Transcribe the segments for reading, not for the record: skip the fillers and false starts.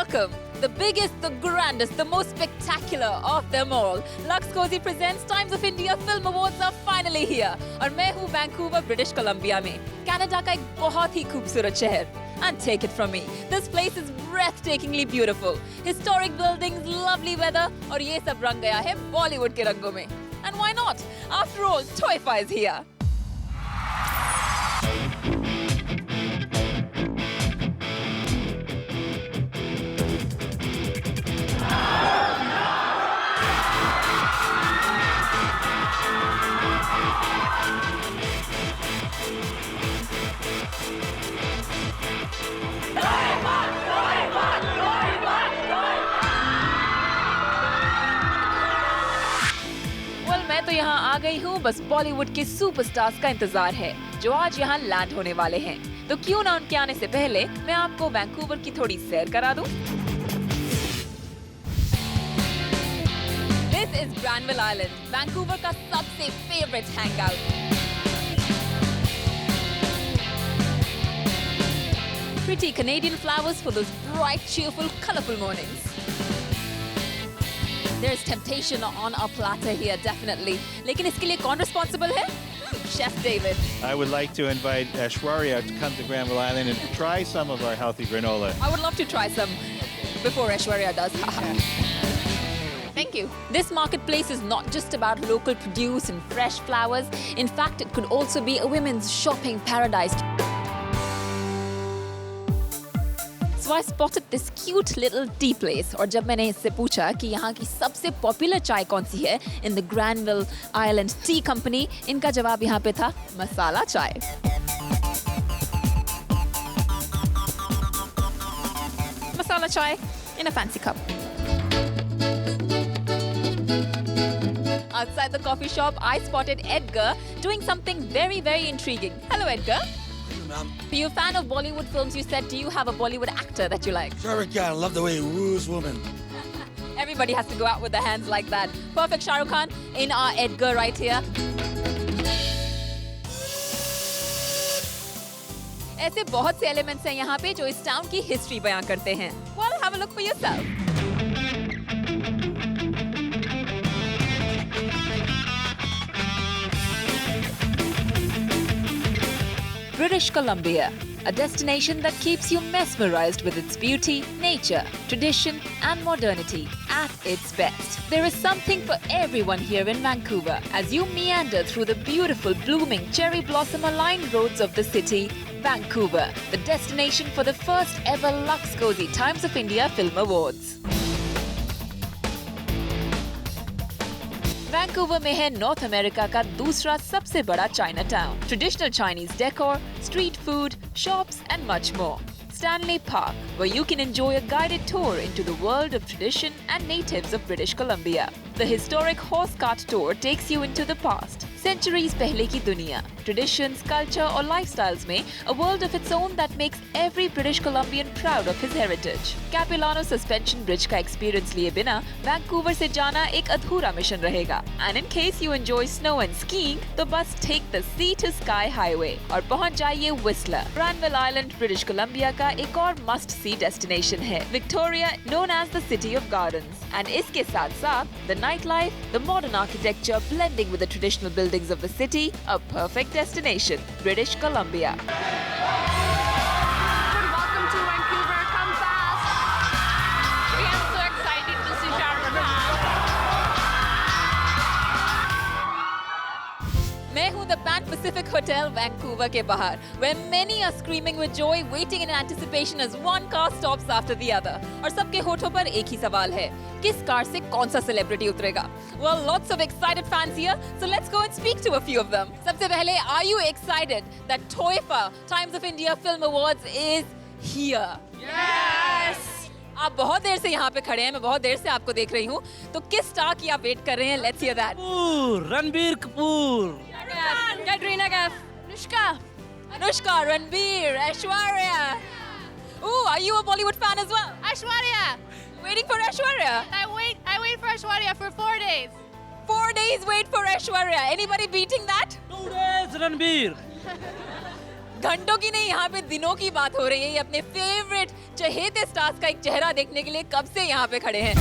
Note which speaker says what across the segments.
Speaker 1: Welcome, the biggest, the grandest, the most spectacular of them all. Lux Cozy presents Times of India Film Awards are finally here. और मैं हूँ Vancouver, British Columbia में, Canada का एक बहुत ही खूबसूरत शहर. And take it from me, this place is breathtakingly beautiful. Historic buildings, lovely weather, और ये सब रंग गया है बॉलीवुड के रंगों में. And why not? After all, Toifa is here. मैं तो यहाँ आ गई हूँ, बस बॉलीवुड के सुपरस्टार्स का इंतजार है जो आज यहाँ लैंड होने वाले हैं. तो क्यों ना उनके आने से पहले मैं आपको वैंकूवर की थोड़ी सैर करा दूं. This is Granville Island, Vancouver का सबसे favourite hangout. Pretty Canadian flowers for those bright, cheerful, colorful mornings. There's temptation on our platter here, definitely. लेकिन इसके लिए कौन responsible है? Chef David.
Speaker 2: I would like to invite Aishwarya to come to Granville Island and try some of our healthy granola.
Speaker 1: I would love to try some before Aishwarya does. Thank you. This marketplace is not just about local produce and fresh flowers. In fact, it could also be a women's shopping paradise. So I spotted this cute little tea place. और जब मैंने इससे पूछा कि यहाँ की सबसे popular चाय कौन सी है in the Granville Island Tea Company, इनका जवाब यहाँ पे था मसाला चाय. Masala chai in a fancy cup. Outside the coffee shop, I spotted Edgar doing something very, very intriguing. Hello, Edgar. So you're a fan of Bollywood films, you said. Do you have a Bollywood actor that you like?
Speaker 3: Shah Rukh Khan, I love the way he woos women.
Speaker 1: Everybody has to go out with their hands like that. Perfect Shah Rukh Khan in our Edgar right here. ऐसे बहुत से elements हैं यहाँ पे जो इस town की history बयां करते हैं. Well, have a look for yourself. British Columbia, a destination that keeps you mesmerized with its beauty, nature, tradition, and modernity at its best. There is something for everyone here in Vancouver as you meander through the beautiful, blooming, cherry blossom-aligned roads of the city. Vancouver, the destination for the first ever Lux Cozy Times of India Film Awards. Vancouver में है north America का दूसरा सबसे बड़ा China town. Traditional Chinese decor, street food, shops and much more. Stanley Park, where you can enjoy a guided tour into the world of tradition and natives of British Columbia. The historic horse cart tour takes you into the past, centuries पहले की दुनिया, traditions, culture और lifestyles में a world of its own that makes every British Columbian proud of his heritage. Capilano Suspension Bridge का experience लिए बिना Vancouver से जाना एक अधूरा मिशन रहेगा. And in case you enjoy snow and skiing, तो बस take the Sea to Sky Highway और पहुंच जाइए Whistler. Granville Island, British Columbia का एक और must see destination है. Victoria, known as the City of Gardens. And इसके साथ साथ the nightlife, the modern architecture blending with the traditional buildings of the city, a perfect destination. British Columbia.
Speaker 4: Welcome to Vancouver. Come fast. We are so excited to see Shah Rukh Khan.
Speaker 1: मैं हूँ the Pan Pacific Hotel, Vancouver के बाहर, where many are screaming with joy, waiting in anticipation as one car stops after the other. और सबके होठों पर एक ही सवाल है, किस कार से कौन सा सेलिब्रिटी उतरेगा? Well, lots of excited fans here, so let's go and speak to a few of them. सबसे पहले, are you excited that Toifa Times of India Film Awards is here?
Speaker 4: Yes.
Speaker 1: आप बहुत देर से यहाँ पे खड़े हैं, मैं बहुत देर से आपको देख रही हूँ. तो किस स्टार की आप वेट कर रहे हैं? Let's hear that.
Speaker 5: Ranbir Kapoor.
Speaker 4: Katrina Kaif. Anushka.
Speaker 1: Anushka, Ranbir, Aishwarya. Ooh, are you a Bollywood fan as well?
Speaker 4: Aishwarya.
Speaker 1: Waiting for Aishwarya.
Speaker 4: I wait for Aishwarya for 4 days.
Speaker 1: 4 days wait for Aishwarya. Anybody beating that?
Speaker 5: 2 days Ranbir.
Speaker 1: घंटों की नहीं, यहाँ पे दिनों की बात हो रही है। ये अपने फेवरेट चहेते स्टार्स का एक चेहरा देखने के लिए कब से यहाँ पे खड़े हैं।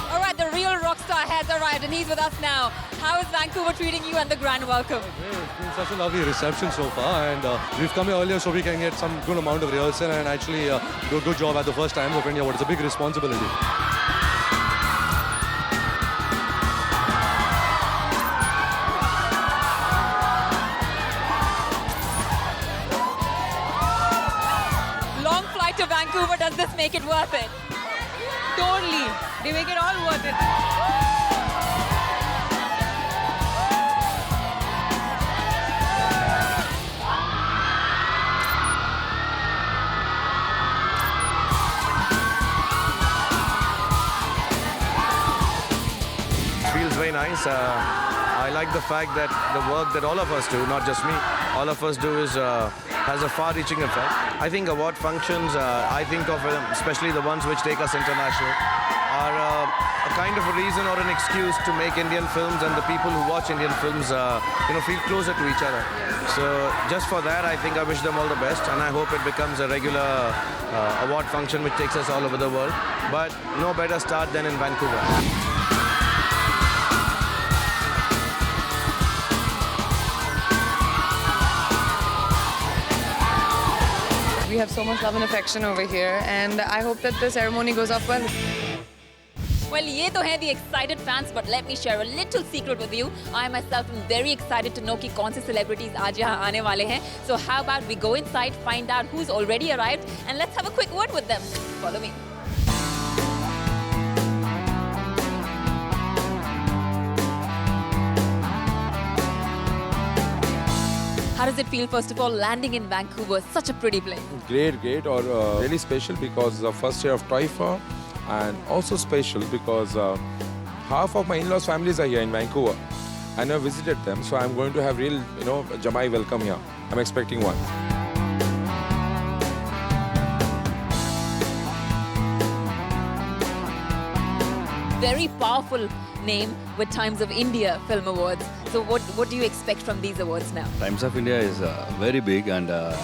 Speaker 1: All right, the real rock star has arrived and he's with us now. How is Vancouver treating you and the grand welcome?
Speaker 6: It's been such a lovely reception so far, and we've come here earlier so we can get some good amount of rehearsal and actually do a good job at the first Times of India. But it's a big responsibility.
Speaker 1: Long flight to Vancouver, does this make it worth it?
Speaker 7: Totally. They make it all worth it.
Speaker 8: Feels very nice. I like the fact that the work that all of us do, not just me, all of us do is has a far-reaching effect. I think award functions, I think of them, especially the ones which take us international, are a kind of a reason or an excuse to make Indian films and the people who watch Indian films, feel closer to each other. So just for that, I think I wish them all the best, and I hope it becomes a regular award function which takes us all over the world. But no better start than in Vancouver.
Speaker 7: We have so much love and affection over here, and I hope that the ceremony goes off well.
Speaker 1: Well, ये तो हैं the excited fans, but let me share a little secret with you. I myself am very excited to know कि कौन से celebrities आज यहाँ आने वाले हैं. So how about we go inside, find out who's already arrived, and let's have a quick word with them. Follow me. How does it feel, first of all, landing in Vancouver, such a pretty place?
Speaker 9: Great, or really special because the first year of TOIFA, and also special because half of my in-laws' families are here in Vancouver. I never visited them, so I'm going to have real, Jamai welcome here. I'm expecting one.
Speaker 1: Very powerful name with Times of India Film Awards. So what do you expect from these awards now?
Speaker 10: Times of India is very big, and the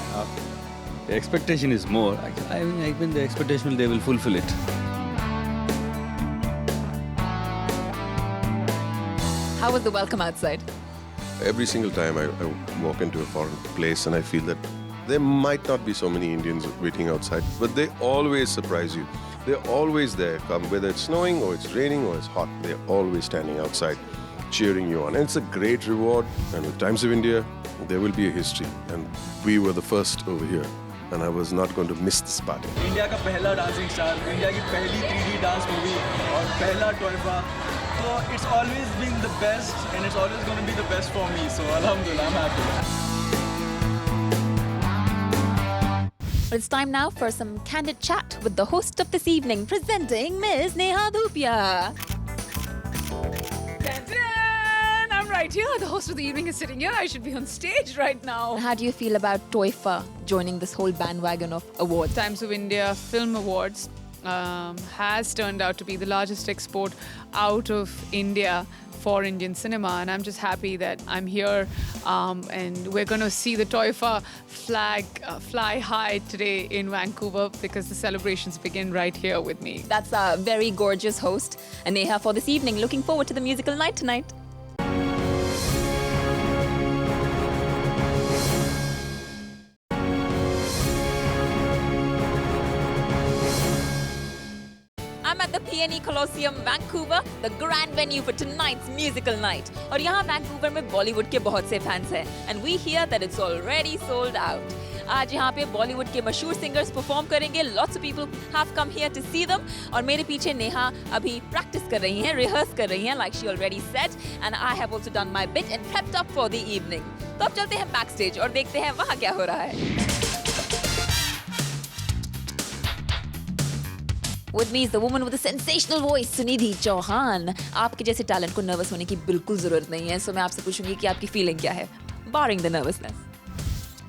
Speaker 10: expectation is more. I mean, the expectation they will fulfill it.
Speaker 1: How was the welcome outside?
Speaker 11: Every single time I walk into a foreign place and I feel that there might not be so many Indians waiting outside, but they always surprise you. They're always there, whether it's snowing or it's raining or it's hot, they're always standing outside cheering you on. And it's a great reward. And with Times of India, there will be a history. And we were the first over here. And I was not going to miss this party.
Speaker 5: India का पहला dancing star, India की पहली 3D dance movie और पहला TOIFA. So it's always been the best, and it's always going to be the best for me. So Alhamdulillah, I'm happy.
Speaker 1: Well, it's time now for some candid chat with the host of this evening, presenting Ms. Neha Dhupia.
Speaker 7: I'm right here. The host of the evening is sitting here. I should be on stage right now.
Speaker 1: How do you feel about TOIFA joining this whole bandwagon of awards?
Speaker 7: Times of India Film Awards has turned out to be the largest export out of India for Indian cinema, and I'm just happy that I'm here, and we're going to see the TOIFA flag fly high today in Vancouver because the celebrations begin right here with me.
Speaker 1: That's a very gorgeous host, Neha, for this evening. Looking forward to the musical night tonight. I'm at the PNE Colosseum, Vancouver, the grand venue for tonight's musical night. और यहाँ Vancouver में बॉलीवुड के बहुत से fans हैं, and we hear that it's already sold out. आज यहाँ पे बॉलीवुड के मशहूर सिंगर्स परफॉर्म करेंगे. Lots of people have come here to see them. और मेरे पीछे नेहा अभी प्रैक्टिस कर रही हैं, रिहर्स कर रही हैं, like she already said, and I have also done my bit and prepped up for the evening. तो अब चलते हैं backstage और देखते हैं वहाँ क्या हो रहा है. With me is the woman with the sensational voice, Sunidhi Chauhan. आपके जैसे टैलेंट को नर्वस होने की बिल्कुल जरूरत नहीं है, so मैं आपसे पूछूंगी कि आपकी फीलिंग क्या है, barring the nervousness.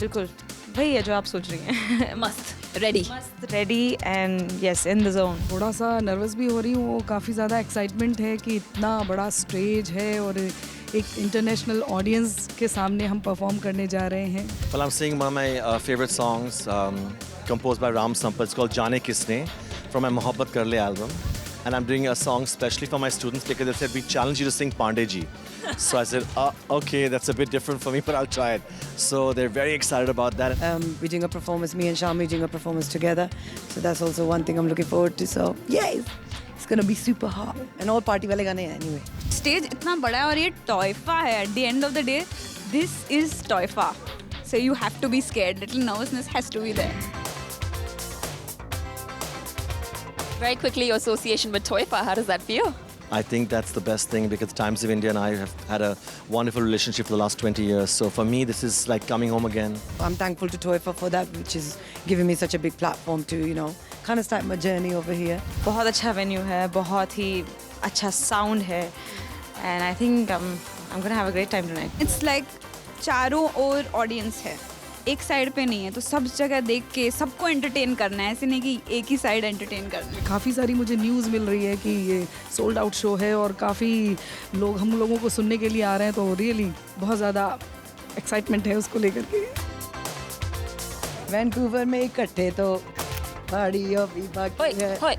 Speaker 7: बिल्कुल वही है जो आप सोच रही हैं.
Speaker 1: मस्त, Ready.
Speaker 12: मस्त ready and yes in the zone.
Speaker 13: थोड़ा सा नर्वस भी हो रही हूँ, काफ़ी ज़्यादा एक्साइटमेंट है कि इतना बड़ा स्टेज है और एक इंटरनेशनल ऑडियंस के सामने हम परफॉर्म करने जा रहे हैं.
Speaker 14: Well, I'm singing one of my favorite songs composed by Ram Sampath. It's called Jaane Kisne from my Mohabbat Kar Le album. And I'm doing a song specially for my students because they said, we challenge you to sing Pandey Ji. So I said, okay, that's a bit different for me, but I'll try it. So they're very excited about that.
Speaker 12: We're doing a performance, me and Shami doing a performance together. So that's also one thing I'm looking forward to. So, yay! It's gonna be super hot. And all party wale gaane hain anyway.
Speaker 15: Stage इतना बड़ा है और ये TOIFA है. At the end of the day, this is TOIFA. So you have to be scared. Little nervousness has to be there.
Speaker 1: Very quickly, your association with Toifa, how does that feel?
Speaker 14: I think that's the best thing because Times of India and I have had a wonderful relationship for the last 20 years. So for me, this is like coming home again.
Speaker 12: I'm thankful to Toifa for that, which is giving me such a big platform to, you know, kind of start my journey over here.
Speaker 15: बहुत अच्छा venue है, बहुत ही अच्छा sound है, and I think I'm gonna have a great time tonight. It's like चारों ओर audience है. एक side पे नहीं है तो सब जगह देख के सबको एंटरटेन करना है, ऐसे नहीं कि एक ही साइड एंटरटेन करना है.
Speaker 13: काफ़ी सारी मुझे न्यूज़ मिल रही है कि ये सोल्ड आउट शो है और काफ़ी लोग हम लोगों को सुनने के लिए आ रहे हैं, तो रियली बहुत ज़्यादा एक्साइटमेंट है उसको लेकर के.
Speaker 12: वैंकूवर में इकट्ठे तो पार्टी अभी बाकी है.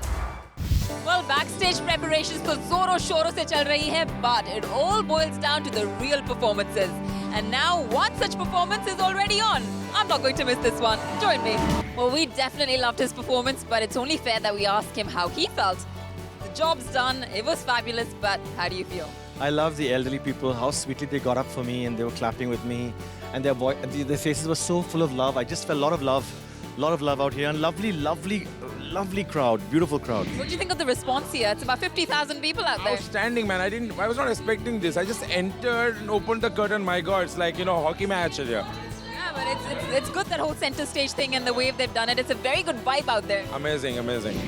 Speaker 1: Well, backstage preparations तो जोरों शोरों से चल रही है, but it all boils down to the real performances. And now one such performance is already on. I'm not going to miss this one. Join me. Well, we definitely loved his performance, but it's only fair that we ask him how he felt. The job's done. It was fabulous, but how do you feel?
Speaker 14: I love the elderly people, how sweetly they got up for me and they were clapping with me. And their faces were so full of love. I just felt a lot of love out here. And lovely crowd, beautiful crowd.
Speaker 1: What do you think of the response here? It's about 50,000 people out there.
Speaker 9: Outstanding, man. I was not expecting this. I just entered and opened the curtain. My God, it's like, you know, hockey match here.
Speaker 1: Yeah, but it's good, that whole center stage thing and the way they've done it. It's a very good vibe out there.
Speaker 9: Amazing.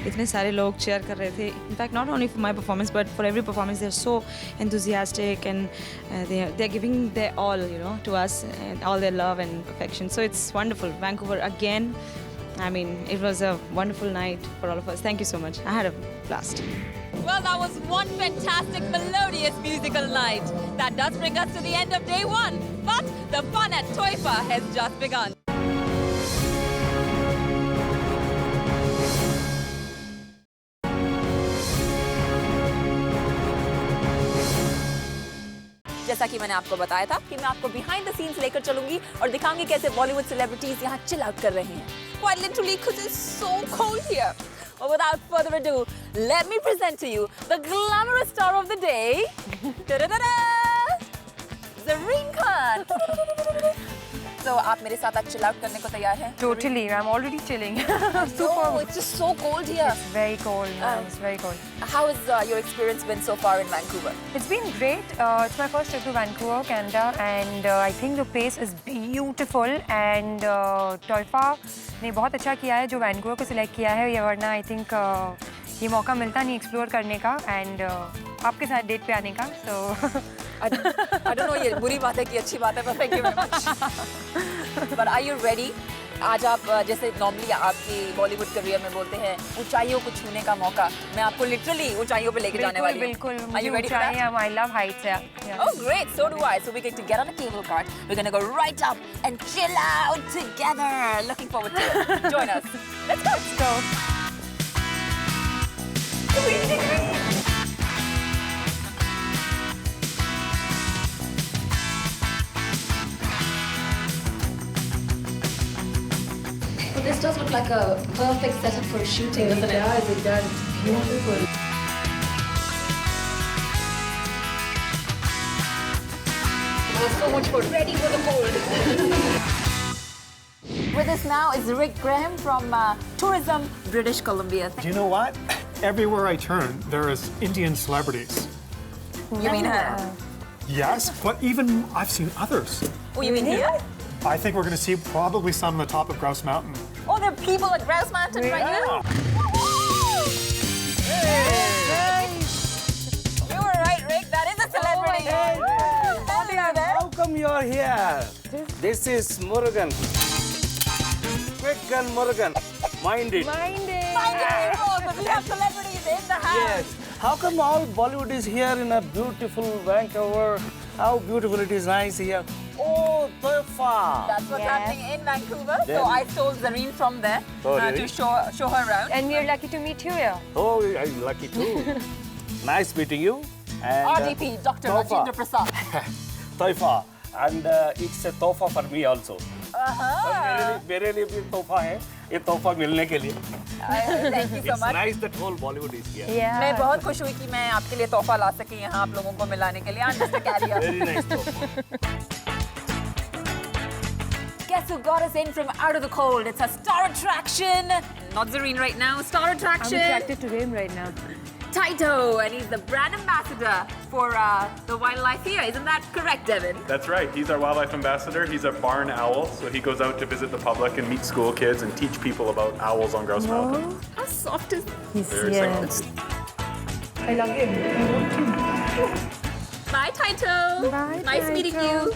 Speaker 12: इतने सारे लोग cheer कर रहे थे. In fact, not only for my performance, but for every performance, they're so enthusiastic and they're giving their all, you know, to us and all their love and affection. So it's wonderful. Vancouver again. I mean, it was a wonderful night for all of us. Thank you so much. I had a blast.
Speaker 1: Well, that was one fantastic, melodious musical night. That does bring us to the end of day one. But the fun at Toifa has just begun. जैसा कि मैंने आपको बताया था कि मैं आपको behind the scenes लेकर चलूंगी और दिखाऊंगी कैसे Bollywood celebrities यहाँ chill out कर रहे हैं. Quite literally, because it's so cold here. Well, without further ado, let me present to you the glamorous star of the day, Zareen Khan. So, आप मेरे साथ आज chill out करने को तैयार हैं?
Speaker 16: Totally, I'm already chilling.
Speaker 1: Oh, it's just so cold here.
Speaker 16: It's very cold, it's very cold.
Speaker 1: How has your experience been so far in Vancouver?
Speaker 16: It's been great. It's my first trip to Vancouver, Canada, and I think the place is beautiful. And Toifa ने बहुत अच्छा किया है जो Vancouver को select किया है, या वरना आई थिंक ये मौका मिलता नहीं एक्सप्लोर करने का एंड आपके साथ डेट पे आने का. So
Speaker 1: I don't know, ये बुरी बात है कि अच्छी बात है, but thank you very much. But are you ready? आज आप जैसे नॉर्मली आपकी बॉलीवुड करियर में बोलते हैं ऊंचाइयों को छूने का मौका, मैं आपको लिटरली ऊंचाइयों पे लेके जाने वाली हूँ.
Speaker 16: बिल्कुल.
Speaker 1: Are you ready for that?
Speaker 16: I love heights. Yeah.
Speaker 1: Oh great, so do I. So we're going to get on a cable car. We're going to go right up and chill out together. Looking forward to it. Join us. Let's go.
Speaker 16: Let's go.
Speaker 1: This does look like a perfect setup for shooting, doesn't it?
Speaker 12: It does. Beautiful.
Speaker 1: So much for ready for the cold. With us now is Rick Graham from Tourism, British Columbia.
Speaker 17: Do you know what? Everywhere I turn, there is Indian celebrities.
Speaker 1: You mean her?
Speaker 17: Yes, but even I've seen others.
Speaker 1: Oh, you mean here?
Speaker 17: I think we're going to see probably some on the top of Grouse Mountain.
Speaker 1: Oh, there are people at Grouse Mountain right here?
Speaker 17: Hey!
Speaker 1: You were right, Rick. That is a celebrity.
Speaker 18: How come you're here? This is Murugan. Quick Gun Murugan. Mind it.
Speaker 4: Mind it. So we have celebrities in the house.
Speaker 18: Yes. How come all Bollywood is here in a beautiful Vancouver? How beautiful it is, nice here. Oh, Toifa.
Speaker 1: That's what's happening in Vancouver.
Speaker 18: Then-
Speaker 1: So I stole Zareen from there
Speaker 18: Oh, really?
Speaker 1: to show her around.
Speaker 16: And we are lucky to meet you here.
Speaker 18: Oh, I'm lucky too. Nice meeting you. And,
Speaker 1: RDP, Dr.
Speaker 18: Toifa.
Speaker 1: Rajendra Prasad.
Speaker 18: Toifa. And it's a tofa for me also. मेरे लिए भी तोहफा है ये तोहफा मिलने के लिए
Speaker 1: Thank you so
Speaker 18: It's
Speaker 1: much.
Speaker 18: nice that whole Bollywood is here.
Speaker 1: मैं बहुत खुश हुई कि मैं आपके लिए तोहफा ला सकी यहाँ आप लोगों को मिलाने के लिए. I'm just a carrier.
Speaker 18: Very nice tohfa.
Speaker 1: Guess who got us in from out of the cold? It's a star attraction. Not Zareen right now. Star attraction.
Speaker 16: I'm attracted to him right now.
Speaker 1: Taito, and he's the brand ambassador for the wildlife here. Isn't that correct, Devin?
Speaker 19: That's right. He's our wildlife ambassador. He's a barn owl, so he goes out to visit the public and meet school kids and teach people about owls on Grouse Mountain.
Speaker 1: How soft is
Speaker 16: He's
Speaker 19: Very
Speaker 16: yes.
Speaker 1: I love him. Bye, Taito.
Speaker 16: Bye,
Speaker 1: Nice meeting you.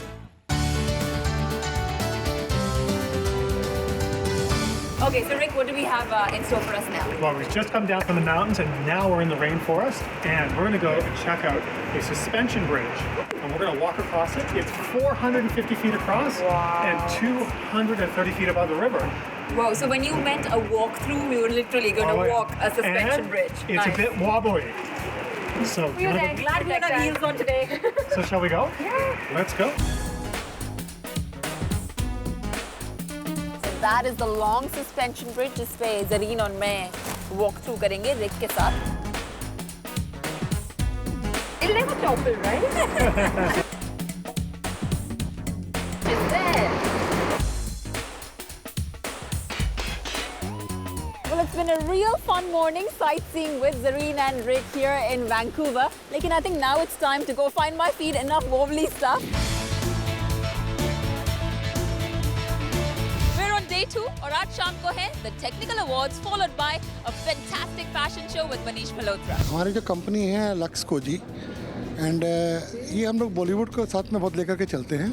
Speaker 1: Okay, so Rick, what do we have in store for us now?
Speaker 17: Well, we've just come down from the mountains and now we're in the rainforest and we're going to go and check out a suspension bridge. And we're going to walk across it. It's 450 feet across and 230 feet above the river.
Speaker 1: Whoa, so when you meant a walkthrough, we were literally going to walk a suspension
Speaker 17: And
Speaker 1: bridge.
Speaker 17: It's a bit wobbly. So,
Speaker 1: We were there. Glad we had our heels on today.
Speaker 17: so shall we go?
Speaker 1: Yeah.
Speaker 17: Let's go.
Speaker 1: So that is the long suspension bridge जिस पे Zareen और मैं walk through करेंगे Rick के साथ. It'll never topple, right? It's there. Well, it's been a real fun morning sightseeing with Zareen and Rick here in Vancouver. Lekin I think now it's time to go find my feet enough wobbly stuff. We're on day 2 और आज शाम को है the Technical Awards followed by a fantastic fashion show with Manish Malhotra.
Speaker 3: हमारी जो company है lux Cozi and ये हम लोग बॉलीवुड को साथ में बहुत लेकर के चलते हैं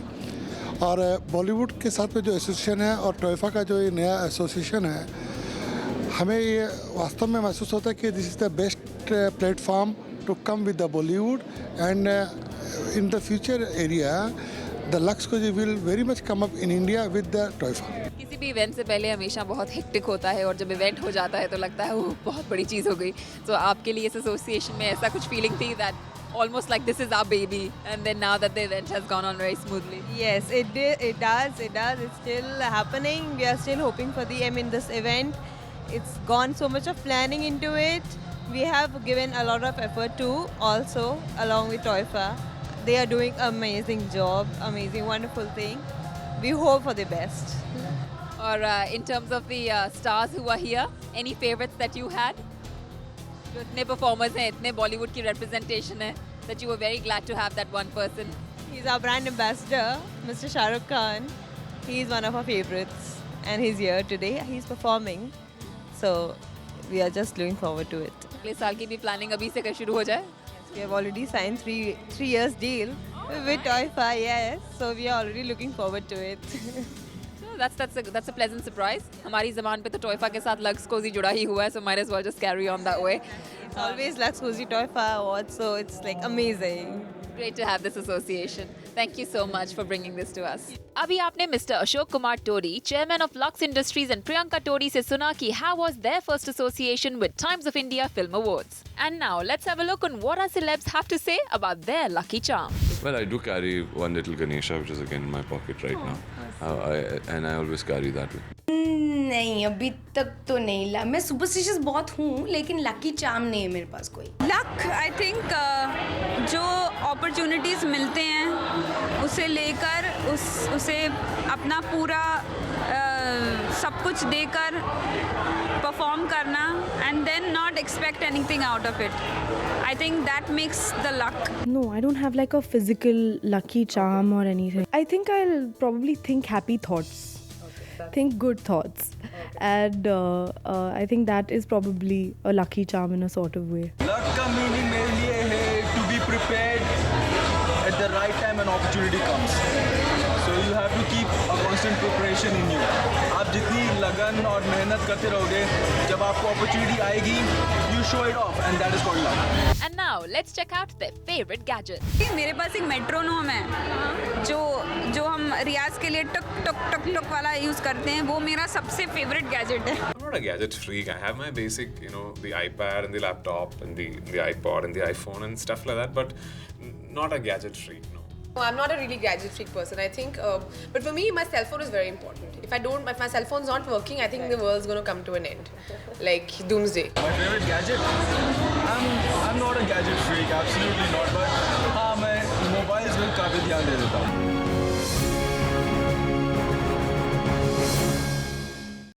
Speaker 3: और बॉलीवुड के साथ में जो एसोसिएशन है और टोयफा का जो ये नया एसोसिएशन है हमें ये वास्तव में महसूस होता है कि this is the best platform to come with the Bollywood and in the future area the lux cozy will very much come up in India with the टोयफा.
Speaker 1: किसी भी इवेंट से पहले हमेशा बहुत हेक्टिक होता है और जब इवेंट हो जाता है तो लगता है वो बहुत बड़ी चीज़ हो गई. तो आपके लिए इस एसोसिएशन में ऐसा कुछ फीलिंग थी that almost like this is our baby and then now that the event has gone on very smoothly?
Speaker 20: Yes, it does. It's still happening. We are still hoping for this event. It's gone so much of planning into it. We have given a lot of effort too also along with Toifa. They are doing amazing job, amazing, wonderful thing. We hope for the best.
Speaker 1: Or in terms of the stars who are here, any favorites that you had? जो इतने performers हैं, इतने Bollywood की representation है, that you were very glad to have that one person.
Speaker 20: He's our brand ambassador, Mr. Shah Rukh Khan. He's one of our favorites and he's here today. He's performing. So we are just looking forward to it.
Speaker 1: अगले साल की भी planning अभी से शुरू हो जाए?
Speaker 20: We have already signed three years deal with Toifa, yes. So we are already looking forward to it.
Speaker 1: So that's a pleasant surprise. हमारी ज़बान पे तो टोयफा के साथ लक्स कोजी जुड़ा ही हुआ है, so might as well just carry on that way.
Speaker 20: It's always Lux Cozy Toifa Awards, so it's like amazing.
Speaker 1: Great to have this association. Thank you so much for bringing this to us. अभी आपने Mr. Ashok Kumar Todi, chairman of Lux Industries, and Priyanka Todi से सुना कि how was their first association with Times of India Film Awards. And now let's have a look on what our celebs have to say about their lucky charm.
Speaker 21: Well, I do carry one little Ganesha, which is again in my pocket right now. And I always carry that with me.
Speaker 22: नहीं अभी तक तो नहीं ला. मैं superstitious बहुत हूँ लेकिन lucky charm नहीं है मेरे पास कोई.
Speaker 15: लक आई थिंक जो अपॉर्चुनिटीज़ मिलते हैं उसे लेकर उसे अपना पूरा सब कुछ देकर परफॉर्म करना and then not expect anything out of it. I think that makes the luck.
Speaker 23: No, I don't have like a physical lucky charm or anything. I think I'll probably think happy thoughts. Think good thoughts. And I think that is probably a lucky charm in a sort of way.
Speaker 5: Luck का meaning मेरे लिए है to be prepared at the right time when opportunity comes. So you you have to keep a constant preparation in you. आप जितनी लगन और मेहनत करते रहोगे, जब आपको opportunity आएगी, you show it off, and that is called luck.
Speaker 1: And now let's check out their favorite gadget.
Speaker 15: मेरे पास एक मेट्रोनोम है जो हम रियाज के लिए टक टक टक टक वाला यूज करते हैं, वो मेरा सबसे फेवरेट गैजेट है.
Speaker 2: I'm not a gadget freak. I have my basic, the iPad and the laptop and the iPod and the iPhone and stuff like that, but not a gadget freak, no.
Speaker 6: I'm not a really gadget freak person. I think, but for me, my cell phone is very important. If my cell phone's not working, I think the world's going to come to an end, like doomsday.
Speaker 5: My favorite gadget? I'm not a gadget freak, absolutely not. But हाँ, मैं mobiles में काफी ध्यान दे देता हूँ.